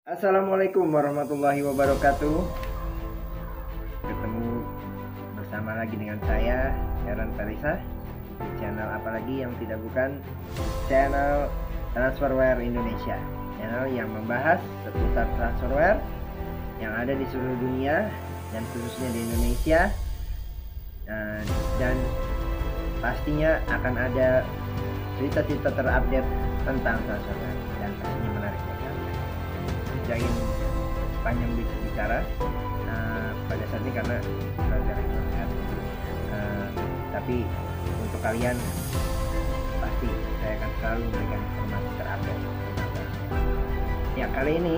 Assalamualaikum warahmatullahi wabarakatuh. Ketemu bersama lagi dengan saya, Heran Parisa, di channel apalagi yang tidak bukan channel Transferware Indonesia, channel yang membahas seputar transferware yang ada di seluruh dunia dan khususnya di Indonesia, dan pastinya akan ada cerita-cerita terupdate tentang transferware dan pastinya menarik. Jangan panjang bicara pada saat ini karena tapi untuk kalian pasti saya akan selalu memberikan informasi terupdate. Ya, kali ini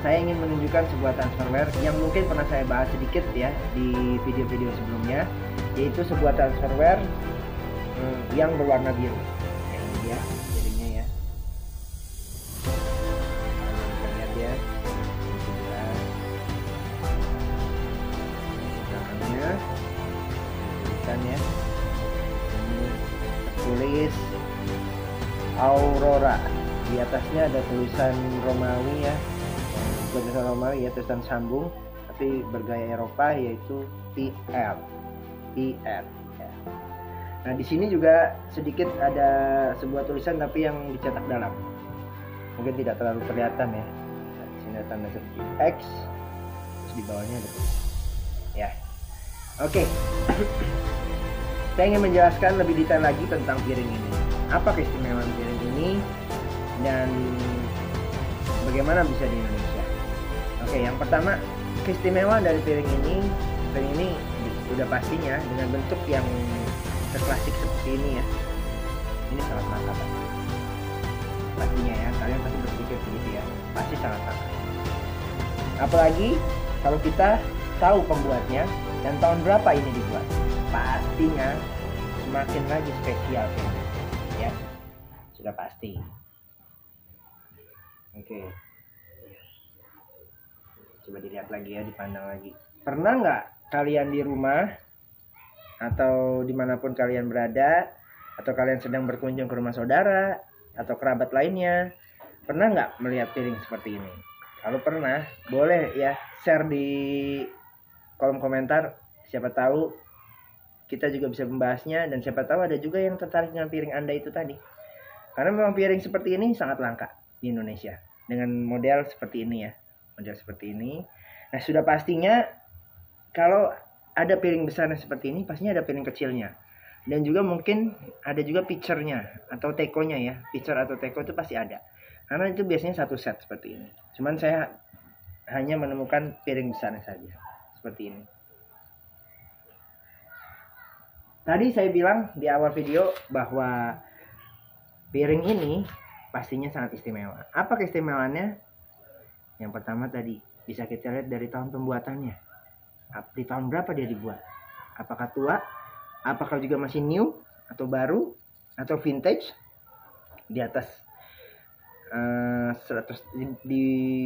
saya ingin menunjukkan sebuah transferware yang mungkin pernah saya bahas sedikit ya di video-video sebelumnya, yaitu sebuah transferware yang berwarna biru. Yang ini dia jadinya ya. Ya, ini tulis Aurora, di atasnya ada tulisan Romawi ya, tulisan Romawi ya, tulisan sambung tapi bergaya Eropa, yaitu PR. Ya. Nah, di sini juga sedikit ada sebuah tulisan tapi yang dicetak dalam, mungkin tidak terlalu kelihatan ya. Nah, di sini ada tanda seperti X, terus di bawahnya ada tulisan ya. Oke. Saya ingin menjelaskan lebih detail lagi tentang piring ini. Apa keistimewaan piring ini dan bagaimana bisa di Indonesia. Oke, yang pertama, keistimewaan dari piring ini sudah pastinya dengan bentuk yang klasik seperti ini ya. Ini sangat langka, pastinya ya. Kalian pasti berpikir begitu ya. Pasti sangat langka. Apalagi kalau kita tahu pembuatnya dan tahun berapa ini dibuat, pastinya semakin lagi spesial ya, sudah pasti. Oke, coba dilihat lagi ya, dipandang lagi. Pernah nggak kalian di rumah atau dimanapun kalian berada, atau kalian sedang berkunjung ke rumah saudara atau kerabat lainnya, pernah nggak melihat piring seperti ini? Kalau pernah, boleh ya share di kolom komentar. Siapa tahu kita juga bisa membahasnya, dan siapa tahu ada juga yang tertarik dengan piring Anda itu tadi. Karena memang piring seperti ini sangat langka di Indonesia dengan model seperti ini ya. Model seperti ini. Nah, sudah pastinya kalau ada piring besarnya seperti ini, pastinya ada piring kecilnya. Dan juga mungkin ada juga pitchernya atau tekonya ya. Pitcher atau teko itu pasti ada. Karena itu biasanya satu set seperti ini. Cuman saya hanya menemukan piring besarnya saja. Seperti ini. Tadi saya bilang di awal video bahwa piring ini pastinya sangat istimewa. Apa keistimewaannya? Yang pertama tadi, bisa kita lihat dari tahun pembuatannya. Di tahun berapa dia dibuat? Apakah tua? Apakah juga masih new? Atau baru? Atau vintage? Di atas 100,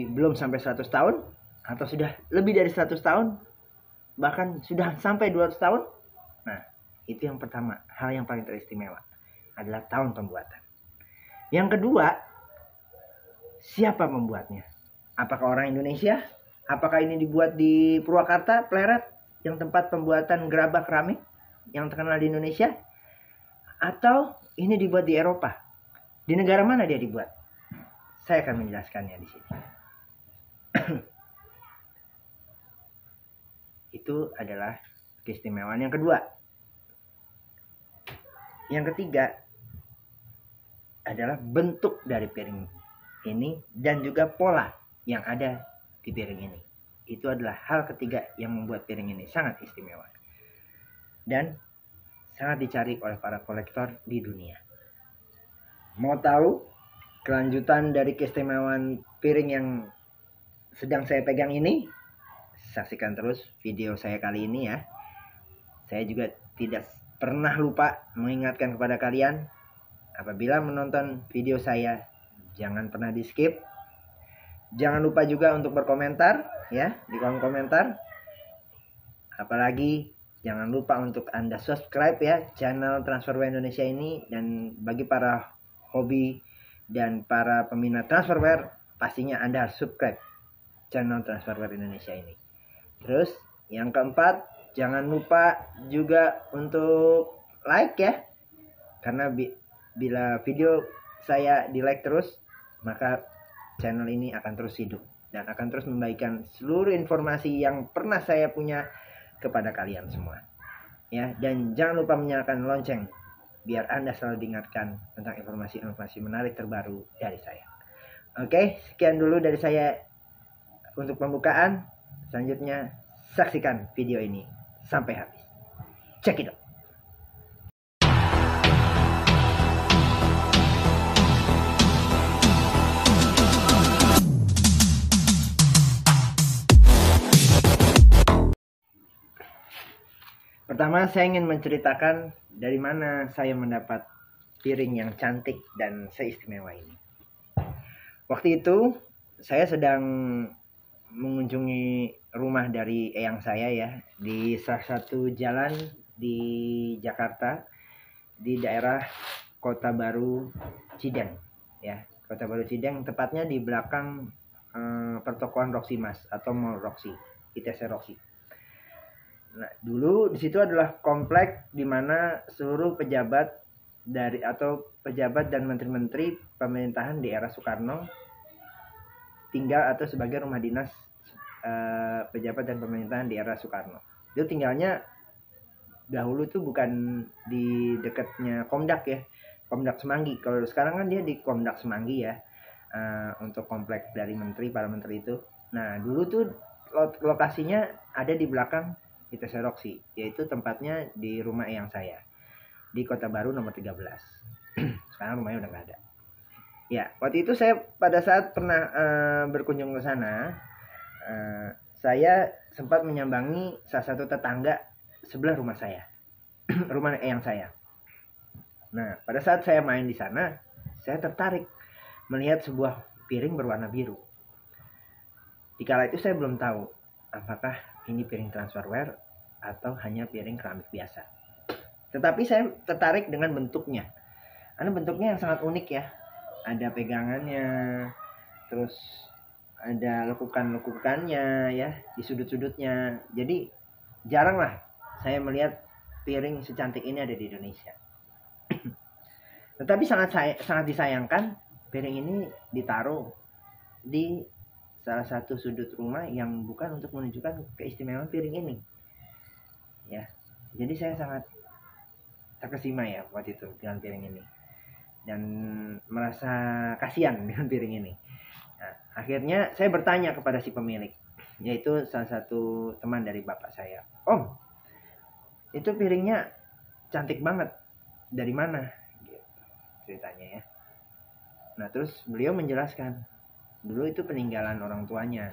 belum sampai 100 tahun? Atau sudah lebih dari 100 tahun? Bahkan sudah sampai 200 tahun? Nah, itu yang pertama, hal yang paling teristimewa adalah tahun pembuatan. Yang kedua, siapa membuatnya? Apakah orang Indonesia? Apakah ini dibuat di Purwakarta, Pleret, yang tempat pembuatan gerabah keramik yang terkenal di Indonesia? Atau ini dibuat di Eropa? Di negara mana dia dibuat? Saya akan menjelaskannya di sini. Itu adalah keistimewaan yang kedua. Yang ketiga adalah bentuk dari piring ini dan juga pola yang ada di piring ini. Itu adalah hal ketiga yang membuat piring ini sangat istimewa dan sangat dicari oleh para kolektor di dunia. Mau tahu kelanjutan dari keistimewaan piring yang sedang saya pegang ini? Saksikan terus video saya kali ini ya. Saya juga tidak pernah lupa mengingatkan kepada kalian, apabila menonton video saya, jangan pernah di skip. Jangan lupa juga untuk berkomentar ya di kolom komentar. Apalagi jangan lupa untuk Anda subscribe ya channel Transferware Indonesia ini. Dan bagi para hobi dan para peminat transferware, pastinya Anda harus subscribe channel Transferware Indonesia ini. Terus yang keempat, jangan lupa juga untuk like ya. Karena bila video saya di like terus, maka channel ini akan terus hidup dan akan terus membagikan seluruh informasi yang pernah saya punya kepada kalian semua. Ya, dan jangan lupa menyalakan lonceng biar Anda selalu diingatkan tentang informasi-informasi menarik terbaru dari saya. Oke, sekian dulu dari saya untuk pembukaan. Selanjutnya saksikan video ini sampai habis. Check it out. Pertama, saya ingin menceritakan dari mana saya mendapat piring yang cantik dan seistimewa ini. Waktu itu, saya sedang mengunjungi rumah dari eyang saya ya, di salah satu jalan di Jakarta, di daerah Kota Baru Cideng. Ya, Kota Baru Cideng, tepatnya di belakang pertokoan Roxy Mas atau Mall Roxy, ITC Roxy. Nah, dulu di situ adalah komplek di mana seluruh pejabat dan menteri-menteri pemerintahan di era Soekarno tinggal atau sebagai rumah dinas pejabat dan pemerintahan di era Soekarno. Itu tinggalnya dahulu tuh bukan di dekatnya Komdak ya, Komdak Semanggi. Kalau sekarang kan dia di Komdak Semanggi ya, untuk komplek dari para menteri itu. Nah, dulu tuh lokasinya ada di belakang ITC Roxy, yaitu tempatnya di rumah eyang saya di Kota Baru nomor 13. Sekarang rumahnya udah nggak ada. Ya, waktu itu saya pada saat pernah berkunjung ke sana, saya sempat menyambangi salah satu tetangga sebelah rumah saya, rumah eyang saya. Nah, pada saat saya main di sana, saya tertarik melihat sebuah piring berwarna biru. Di kala itu saya belum tahu apakah ini piring transferware atau hanya piring keramik biasa. Tetapi saya tertarik dengan bentuknya. Karena bentuknya yang sangat unik ya. Ada pegangannya, terus ada lekukan-lekukannya ya di sudut-sudutnya. Jadi jarang lah saya melihat piring secantik ini ada di Indonesia. Tetapi sangat disayangkan piring ini ditaruh di salah satu sudut rumah yang bukan untuk menunjukkan keistimewaan piring ini. Ya, jadi saya sangat terkesima ya waktu itu dengan piring ini dan merasa kasihan dengan piring ini. Nah, akhirnya saya bertanya kepada si pemilik, yaitu salah satu teman dari bapak saya. Om, itu piringnya cantik banget. Dari mana? Gitu, ceritanya ya. Nah, terus beliau menjelaskan, dulu itu peninggalan orang tuanya.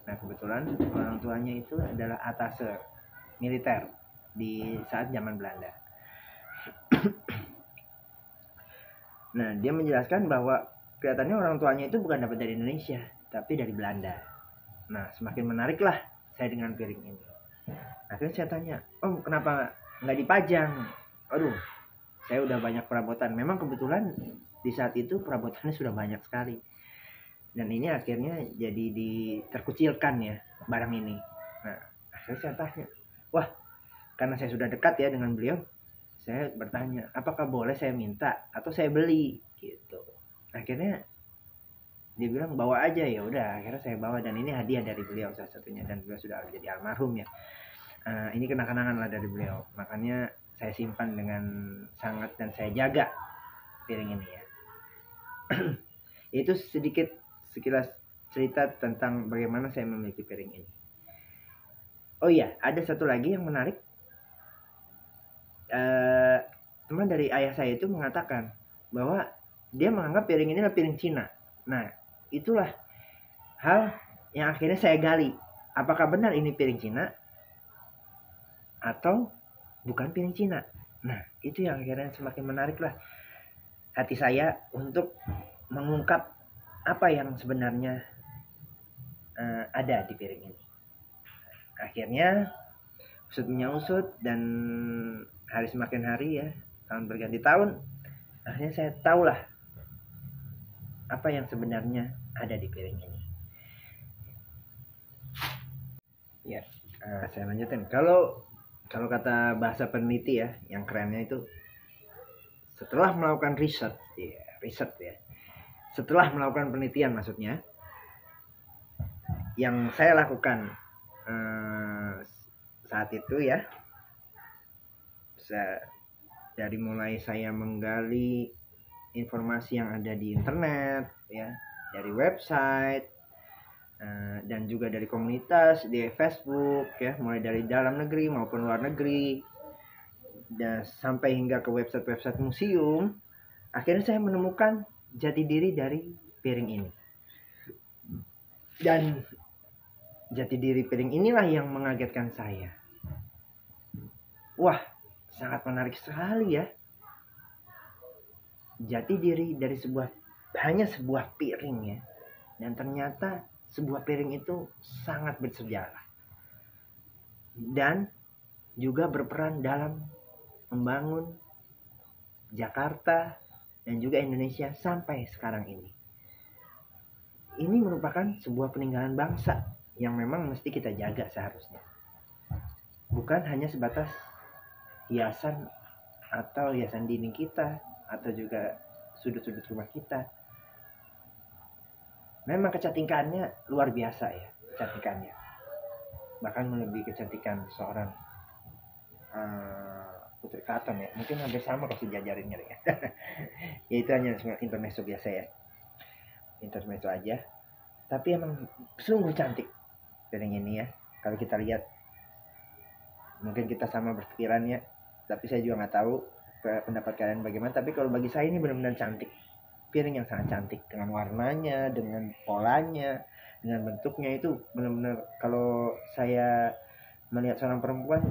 Nah, kebetulan orang tuanya itu adalah atase militer di saat zaman Belanda. Nah, dia menjelaskan bahwa kelihatannya orang tuanya itu bukan dapat dari Indonesia, tapi dari Belanda. Nah, semakin menariklah saya dengan piring ini. Akhirnya saya tanya, Om, kenapa nggak dipajang? Aduh, saya udah banyak perabotan. Memang kebetulan di saat itu perabotannya sudah banyak sekali. Dan ini akhirnya jadi terkucilkan ya barang ini. Nah, akhirnya saya tanya, wah, karena saya sudah dekat ya dengan beliau, saya bertanya, apakah boleh saya minta atau saya beli gitu. Akhirnya dia bilang bawa aja. Ya udah, akhirnya saya bawa dan ini hadiah dari beliau salah satunya, dan beliau sudah jadi almarhum ya. Ini kenang-kenangan lah dari beliau, makanya saya simpan dengan sangat dan saya jaga piring ini ya. Itu sekilas cerita tentang bagaimana saya memiliki piring ini. Oh iya, ada satu lagi yang menarik. Teman dari ayah saya itu mengatakan bahwa dia menganggap piring ini adalah piring Cina. Nah, itulah hal yang akhirnya saya gali. Apakah benar ini piring Cina atau bukan piring Cina? Nah, itu yang akhirnya semakin menarik lah hati saya untuk mengungkap apa yang sebenarnya ada di piring ini. Akhirnya usut menyusut dan hari semakin hari ya, tahun berganti tahun, akhirnya saya tahulah apa yang sebenarnya ada di piring ini. Ya, saya lanjutin. Kalau kata bahasa peneliti ya, yang kerennya itu setelah melakukan riset ya. Setelah melakukan penelitian maksudnya, yang saya lakukan saat itu ya, dari mulai saya menggali informasi yang ada di internet ya, dari website dan juga dari komunitas di Facebook ya, mulai dari dalam negeri maupun luar negeri, dan sampai hingga ke website museum, akhirnya saya menemukan jati diri dari piring ini. Dan jati diri piring inilah yang mengagetkan saya. Wah, sangat menarik sekali ya. Jati diri dari hanya sebuah piring ya. Dan ternyata sebuah piring itu sangat bersejarah. Dan juga berperan dalam membangun Jakarta dan juga Indonesia sampai sekarang ini. Ini merupakan sebuah peninggalan bangsa yang memang mesti kita jaga seharusnya. Bukan hanya sebatas hiasan atau hiasan dinding kita atau juga sudut-sudut rumah kita. Memang kecantikannya luar biasa ya, kecantikannya. Bahkan melebihi kecantikan seorang Putri Keraton ya, mungkin hampir sama kalau sejajarinnya ya. Ya itu hanya intermezzo biasa ya, intermezzo aja. Tapi emang sungguh cantik piring ini ya. Kalau kita lihat, mungkin kita sama berpikirannya, tapi saya juga nggak tahu pendapat kalian bagaimana. Tapi kalau bagi saya ini benar-benar cantik, piring yang sangat cantik dengan warnanya, dengan polanya, dengan bentuknya itu benar-benar kalau saya melihat seorang perempuan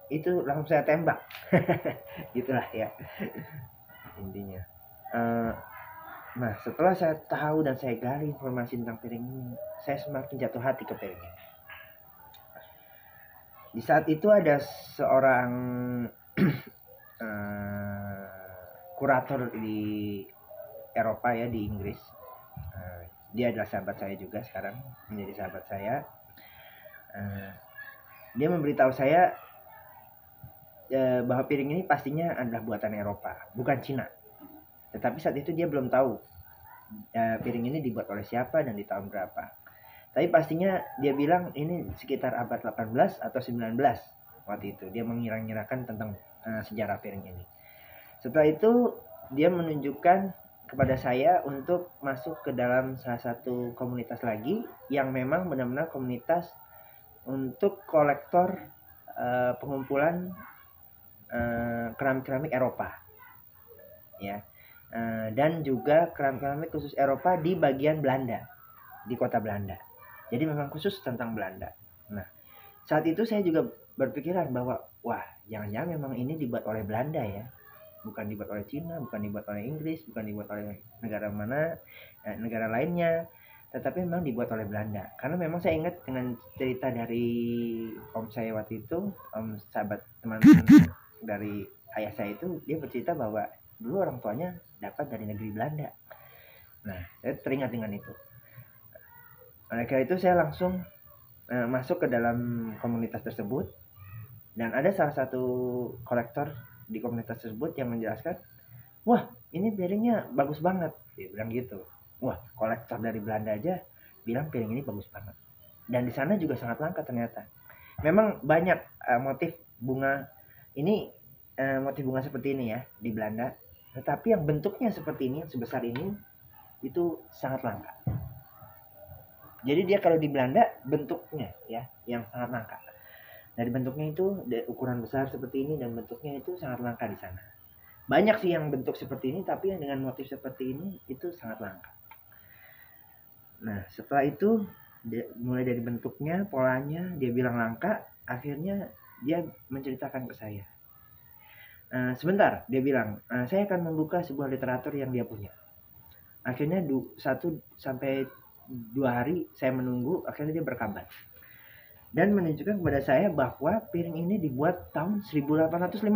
itu langsung saya tembak. Gitulah ya intinya. Nah setelah saya tahu dan saya gali informasi tentang piring ini, saya semakin jatuh hati ke piring ini. Di saat itu ada seorang kurator di Eropa ya, di Inggris. Dia adalah sahabat saya juga sekarang, menjadi sahabat saya. Dia memberitahu saya bahwa piring ini pastinya adalah buatan Eropa, bukan Cina. Tetapi saat itu dia belum tahu piring ini dibuat oleh siapa dan di tahun berapa. Tapi pastinya dia bilang ini sekitar abad 18 atau 19 waktu itu. Dia mengira-ngirakan tentang sejarah piring ini. Setelah itu dia menunjukkan kepada saya untuk masuk ke dalam salah satu komunitas lagi yang memang benar-benar komunitas untuk kolektor pengumpulan keramik-keramik Eropa ya, dan juga keramik-keramik khusus Eropa di bagian Belanda, di kota Belanda. Jadi memang khusus tentang Belanda. Nah saat itu saya juga berpikiran bahwa wah jangan-jangan memang ini dibuat oleh Belanda ya, bukan dibuat oleh Cina, bukan dibuat oleh Inggris, bukan dibuat oleh negara mana, negara lainnya, tetapi memang dibuat oleh Belanda. Karena memang saya ingat dengan cerita dari om saya waktu itu, om sahabat teman dari ayah saya itu, dia bercerita bahwa dulu orang tuanya dapat dari negeri Belanda. Nah, saya teringat dengan itu. Oleh karena itu saya langsung masuk ke dalam komunitas tersebut, dan ada salah satu kolektor di komunitas tersebut yang menjelaskan, wah ini piringnya bagus banget, dia bilang gitu. Wah kolektor dari Belanda aja bilang piring ini bagus banget, dan di sana juga sangat langka ternyata. Memang banyak motif bunga ini, motif bunga seperti ini ya di Belanda, tetapi yang bentuknya seperti ini, sebesar ini, itu sangat langka. Jadi dia kalau di Belanda bentuknya ya yang sangat langka. Dari bentuknya itu ukuran besar seperti ini, dan bentuknya itu sangat langka di sana. Banyak sih yang bentuk seperti ini, tapi yang dengan motif seperti ini itu sangat langka. Nah setelah itu mulai dari bentuknya, polanya dia bilang langka. Akhirnya dia menceritakan ke saya, sebentar dia bilang, saya akan membuka sebuah literatur yang dia punya. Akhirnya 1 sampai 2 hari saya menunggu. Akhirnya dia berkabar dan menunjukkan kepada saya bahwa piring ini dibuat tahun 1850.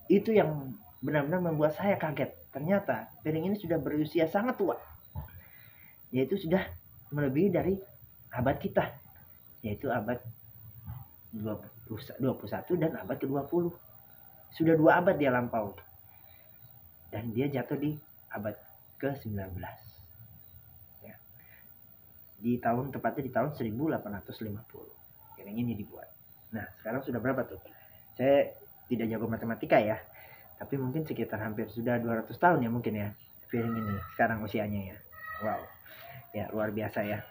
Itu yang benar-benar membuat saya kaget. Ternyata piring ini sudah berusia sangat tua. yaitu sudah melebihi dari abad kita, yaitu abad 21 dan abad ke-20. Sudah 2 abad dia lampau. Dan dia jatuh di abad ke-19. Ya. Tepatnya di tahun 1850. Piring ini dibuat. Nah, sekarang sudah berapa tuh? Saya tidak jago matematika ya. Tapi mungkin sekitar hampir sudah 200 tahun ya mungkin ya. Piring ini sekarang usianya ya. Wow. Ya, luar biasa ya.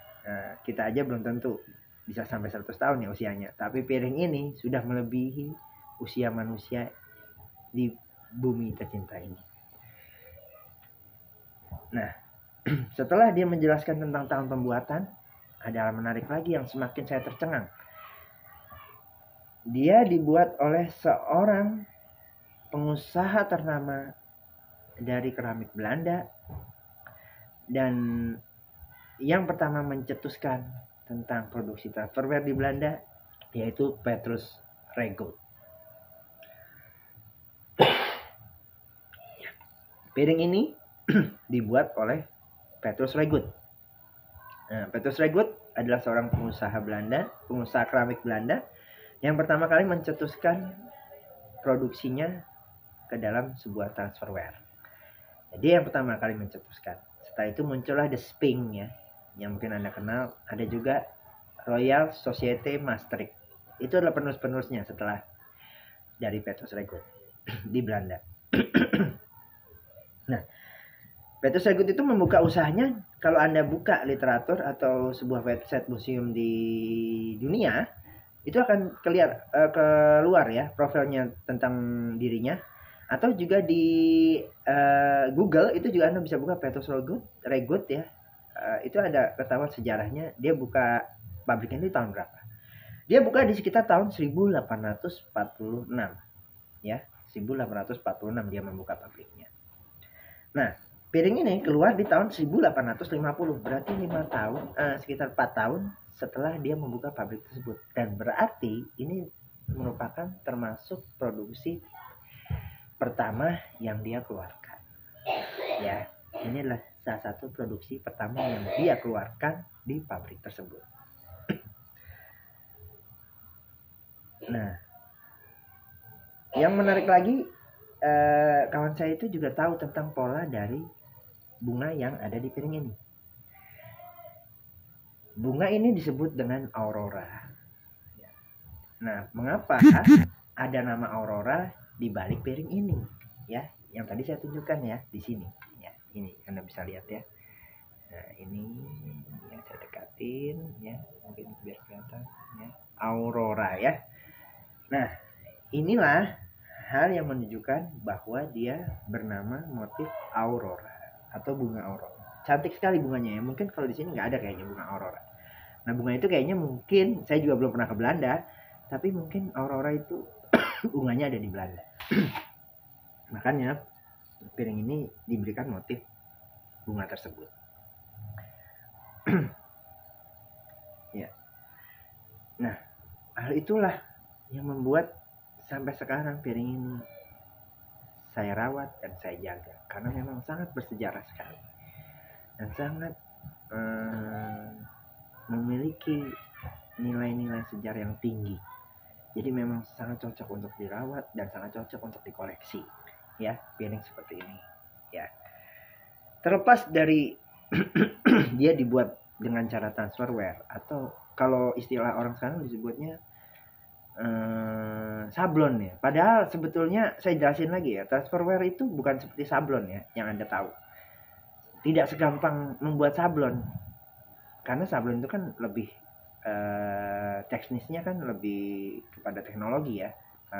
Kita aja belum tentu bisa sampai 100 tahun ya usianya. Tapi piring ini sudah melebihi usia manusia di bumi tercinta ini. Nah, setelah dia menjelaskan tentang tahun pembuatan, ada hal menarik lagi yang semakin saya tercengang. Dia dibuat oleh seorang pengusaha ternama dari keramik Belanda, dan yang pertama mencetuskan tentang produksi Tupperware di Belanda yaitu Petrus Regout. Piring ini dibuat oleh Petrus Regout. Nah, Petrus Regout adalah seorang pengusaha keramik Belanda yang pertama kali mencetuskan produksinya ke dalam sebuah transferware. Jadi yang pertama kali mencetuskan. Setelah itu muncullah The Sphinx ya, yang mungkin Anda kenal. Ada juga Royal Society Maastricht. Itu adalah penerus-penerusnya setelah dari Petrus Regout di Belanda. Nah, Petrus Regout itu membuka usahanya. Kalau Anda buka literatur atau sebuah website museum di dunia, itu akan keluar ya profilnya tentang dirinya. Atau juga di Google itu juga Anda bisa buka Petrus Regout ya. Itu ada ketahuan sejarahnya. Dia buka pabriknya di tahun berapa? Dia buka di sekitar tahun 1846 ya. 1846 dia membuka pabriknya. Nah, piring ini keluar di tahun 1850. Berarti 5 tahun, sekitar 4 tahun setelah dia membuka pabrik tersebut. Dan berarti ini merupakan termasuk produksi pertama yang dia keluarkan. Ya, ini adalah salah satu produksi pertama yang dia keluarkan di pabrik tersebut. Nah, yang menarik lagi, kawan saya itu juga tahu tentang pola dari bunga yang ada di piring ini. Bunga ini disebut dengan aurora. Nah, mengapa ada nama aurora di balik piring ini? Ya, yang tadi saya tunjukkan ya di sini. Ya, ini Anda bisa lihat ya. Nah, ini yang saya dekatin ya, mungkin biar kelihatan ya. Aurora ya. Nah, inilah hal yang menunjukkan bahwa dia bernama motif aurora atau bunga aurora. Cantik sekali bunganya ya. Mungkin kalau di sini nggak ada kayaknya bunga aurora. Nah, bunga itu kayaknya mungkin, saya juga belum pernah ke Belanda, tapi mungkin aurora itu bunganya ada di Belanda. Makanya piring ini diberikan motif bunga tersebut. Ya. Nah, hal itulah yang membuat sampai sekarang piring ini saya rawat dan saya jaga, karena memang sangat bersejarah sekali dan sangat memiliki nilai-nilai sejarah yang tinggi. Jadi memang sangat cocok untuk dirawat dan sangat cocok untuk dikoleksi ya, piring seperti ini ya. Terlepas dari dia dibuat dengan cara transferware, atau kalau istilah orang sekarang disebutnya sablon ya. Padahal sebetulnya saya jelasin lagi ya, transferware itu bukan seperti sablon ya yang Anda tahu. Tidak segampang membuat sablon, karena sablon itu kan lebih teknisnya kan lebih kepada teknologi ya,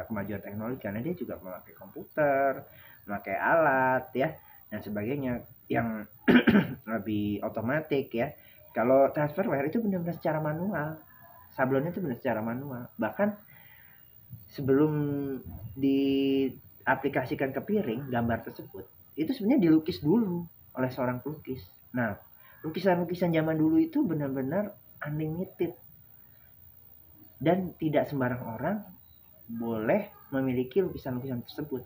kemajuan teknologi, karena dia juga memakai komputer, memakai alat ya dan sebagainya yang lebih otomatik ya. Kalau transferware itu benar-benar secara manual, sablonnya itu benar secara manual. Bahkan sebelum diaplikasikan ke piring gambar tersebut, itu sebenarnya dilukis dulu oleh seorang pelukis. Nah, lukisan-lukisan zaman dulu itu benar-benar unlimited dan tidak sembarang orang boleh memiliki lukisan-lukisan tersebut.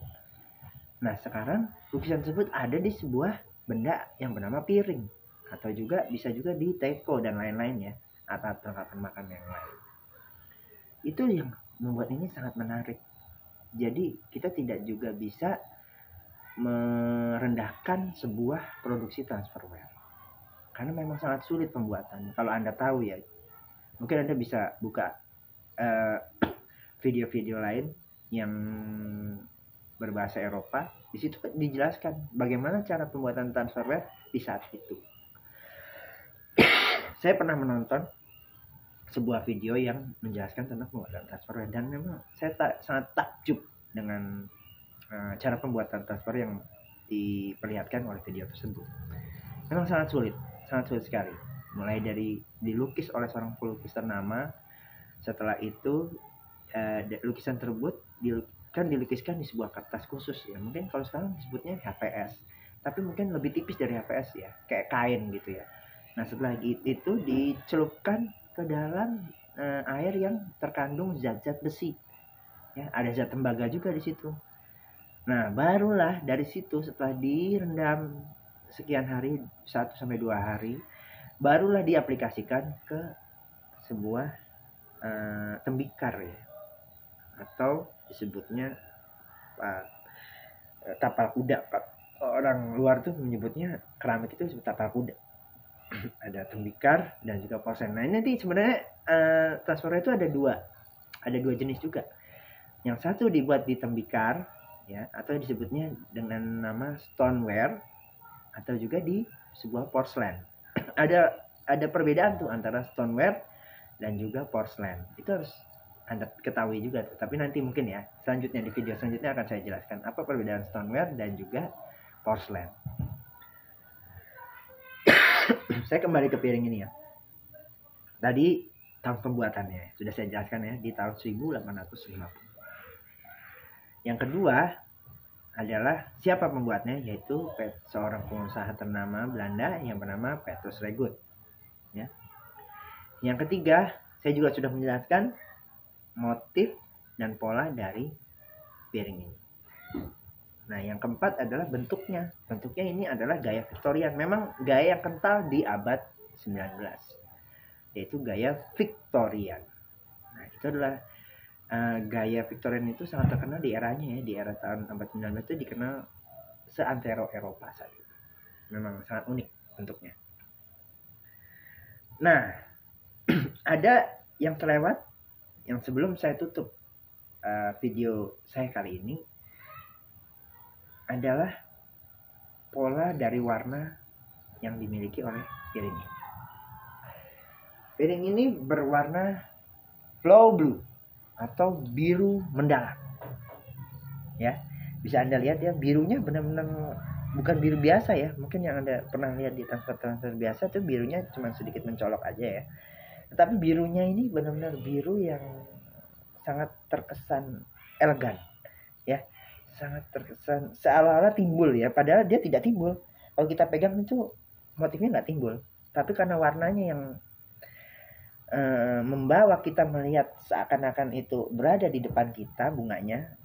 Nah, sekarang lukisan tersebut ada di sebuah benda yang bernama piring atau juga bisa juga di teko dan lain-lain ya, atau perlengkapan makan yang lain. Itu yang membuat ini sangat menarik. Jadi kita tidak juga bisa merendahkan sebuah produksi transferware karena memang sangat sulit pembuatannya. Kalau Anda tahu ya, mungkin Anda bisa buka video-video lain yang berbahasa Eropa. Di situ dijelaskan bagaimana cara pembuatan transferware di saat itu. Saya pernah menonton sebuah video yang menjelaskan tentang pembuatan transferware dan memang saya sangat takjub dengan cara pembuatan transfer yang diperlihatkan oleh video tersebut. Memang sangat sulit sekali. Mulai dari dilukis oleh seorang pelukis ternama, setelah itu lukisan tersebut dilukiskan di sebuah kertas khusus ya. Mungkin kalau sekarang disebutnya HPS, tapi mungkin lebih tipis dari HPS ya, kayak kain gitu ya. Nah setelah itu dicelupkan ke dalam air yang terkandung zat-zat besi. Ya, ada zat tembaga juga di situ. Nah, barulah dari situ setelah direndam sekian hari, 1-2 hari, barulah diaplikasikan ke sebuah tembikar ya. Atau disebutnya tapal kuda. Orang luar tuh menyebutnya keramik itu disebut tapal kuda. Ada tembikar dan juga porselen. Nah, ini nanti sebenarnya transferware itu ada dua jenis juga. Yang satu dibuat di tembikar ya, atau disebutnya dengan nama stoneware, atau juga di sebuah porselen. ada perbedaan tuh antara stoneware dan juga porselen. Itu harus Anda ketahui juga tuh. Tapi nanti mungkin ya selanjutnya di video selanjutnya akan saya jelaskan apa perbedaan stoneware dan juga porselen. Saya kembali ke piring ini ya. Tadi tahun pembuatannya sudah saya jelaskan ya, di tahun 1850. Yang kedua adalah siapa pembuatnya, yaitu seorang pengusaha ternama Belanda yang bernama Petrus Regut. Ya. Yang ketiga, saya juga sudah menjelaskan motif dan pola dari piring ini. Nah, yang keempat adalah bentuknya. Bentuknya ini adalah gaya Victorian. Memang gaya yang kental di abad 19, yaitu gaya Victorian. Nah, itu adalah gaya Victorian itu sangat terkenal di eranya ya, di era tahun abad 19 itu dikenal seantero Eropa saat itu. Memang sangat unik bentuknya. Nah, ada yang terlewat yang sebelum saya tutup video saya kali ini adalah pola dari warna yang dimiliki oleh piring ini. Piring ini berwarna flow blue atau biru mendalam. Ya, bisa Anda lihat ya, birunya benar-benar bukan biru biasa ya. Mungkin yang Anda pernah lihat di transfer biasa tuh birunya cuma sedikit mencolok aja ya. Tetapi birunya ini benar-benar biru yang sangat terkesan elegan. Ya, sangat terkesan seolah-olah timbul ya, padahal dia tidak timbul. Kalau kita pegang itu motifnya nggak timbul, tapi karena warnanya yang membawa kita melihat seakan-akan itu berada di depan kita bunganya,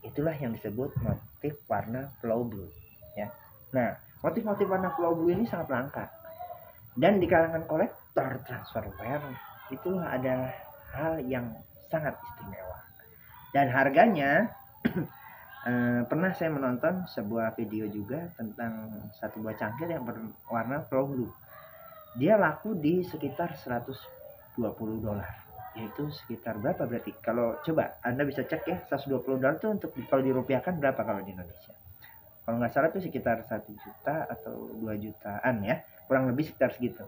itulah yang disebut motif warna flow blue ya. Nah, motif-motif warna flow blue ini sangat langka dan di kalangan kolektor transferware itu ada hal yang sangat istimewa dan harganya pernah saya menonton sebuah video juga tentang satu buah cangkir yang berwarna flow blue. Dia laku di sekitar $120, yaitu sekitar berapa berarti? Kalau coba Anda bisa cek ya, $120 itu untuk kalau dirupiahkan berapa kalau di Indonesia? Kalau nggak salah itu sekitar 1 juta atau 2 jutaan ya, kurang lebih sekitar segitu.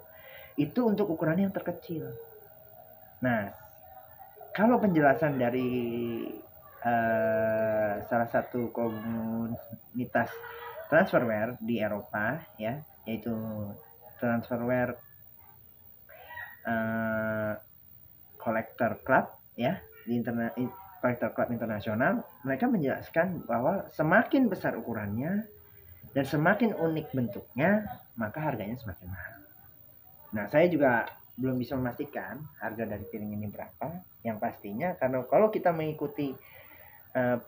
Itu untuk ukuran yang terkecil. Nah, kalau penjelasan dari salah satu komunitas transferware di Eropa ya, yaitu transferware collector club ya, di collector club internasional, mereka menjelaskan bahwa semakin besar ukurannya dan semakin unik bentuknya, maka harganya semakin mahal. Nah, saya juga belum bisa memastikan harga dari piring ini berapa. Yang pastinya karena kalau kita mengikuti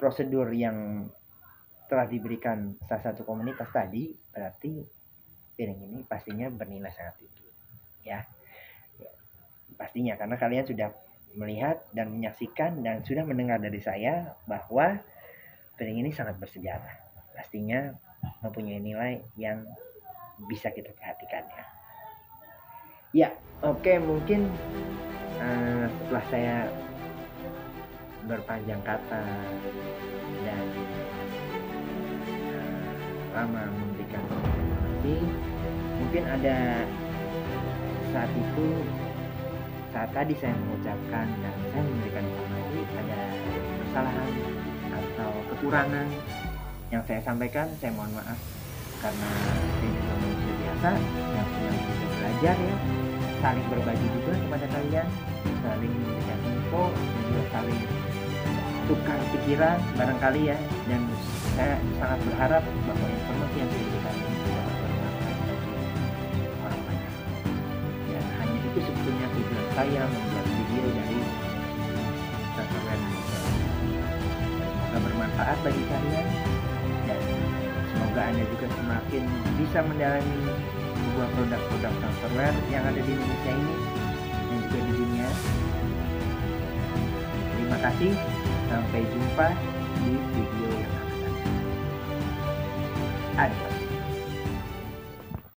prosedur yang telah diberikan salah satu komunitas tadi, berarti piring ini pastinya bernilai sangat tinggi ya. Pastinya karena kalian sudah melihat dan menyaksikan dan sudah mendengar dari saya bahwa piring ini sangat bersejarah. Pastinya mempunyai nilai yang bisa kita perhatikan ya. Ya, oke, mungkin setelah saya berpanjang kata dan lama memberikan informasi, mungkin ada saat tadi saya mengucapkan dan saya memberikan informasi ada kesalahan atau kekurangan yang saya sampaikan, saya mohon maaf karena saya juga manusia biasa yang sedang belajar ya, saling berbagi juga kepada kalian, saling memberikan info dan juga saling tukar pikiran barangkali ya, dan saya sangat berharap bahwa informasi yang diberikan ini dapat bermanfaat bagi orang banyak. Dan hanya itu sebetulnya tujuan saya membuat video dari Transferware. Semoga bermanfaat bagi kalian dan semoga Anda juga semakin bisa mendalami sebuah produk-produk transferware yang ada di Indonesia ini dan juga di dunia. Terima kasih, sampai jumpa di video yang akan datang. Adios.